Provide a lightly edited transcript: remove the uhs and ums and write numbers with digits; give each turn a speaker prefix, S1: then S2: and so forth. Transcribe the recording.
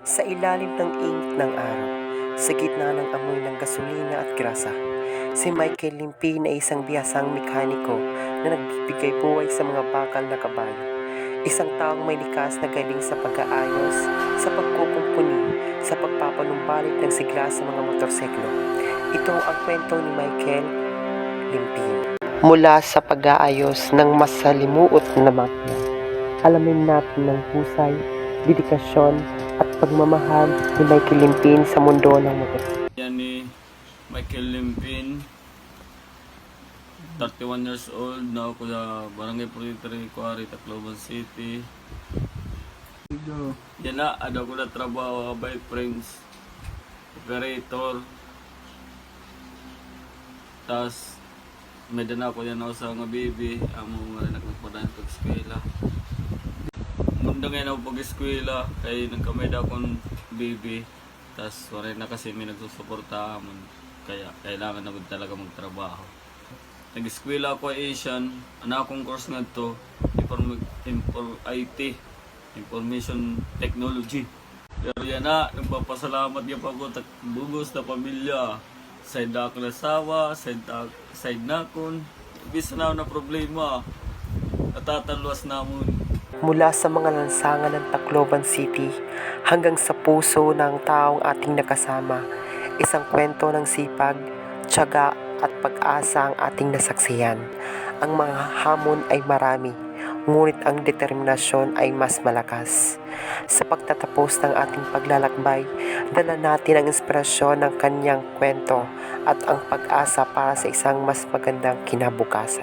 S1: Sa ilalim ng init ng araw, sa gitna ng amoy ng gasolina at grasa, si Michael Limpin ay isang bihasang mekaniko na nagbibigay buhay sa mga bakal na kabayo. Isang taong may likas na galing sa pag-aayos, sa pagkukumpuni, sa pagpapanumbalik ng sigla sa mga motorsiklo. Ito ang kwento ni Michael Limpin. Mula sa pag-aayos ng masalimuot na makina, alamin natin ng husay, dedikasyon at pagmamahal ni Michael Limpin sa mundo ng motor.
S2: Yan ni Michael Limpin, 31 years old, na ako sa Barangay Proyectory, Quarry, Tacloban City. Yan na, ada ko na trabaho by friends, operator. Tas, may dana ko yan ako sa mga baby, amo nga rin nagpapadaan pag-eskwela. Munda ngayon ako pag-eskwela, kaya nagkamay na akong baby. Tas, wala na kasi may nagsusuporta amon, kaya kailangan na talaga magtrabaho. Nag-eskwela ako Asian, akong course nga to, IT, Information Technology. Pero yan na, nagpapasalamat niya pa ako, bugos na pamilya. Side na ako na sawa, side na akong, ibig na problema, natatalwas na mo.
S1: Mula sa mga lansangan ng Tacloban City hanggang sa puso ng taong ating nakasama, isang kwento ng sipag, tiyaga at pag-asa ang ating nasaksihan. Ang mga hamon ay marami, ngunit ang determinasyon ay mas malakas. Sa pagtatapos ng ating paglalakbay, dala natin ang inspirasyon ng kanyang kwento at ang pag-asa para sa isang mas magandang kinabukasan.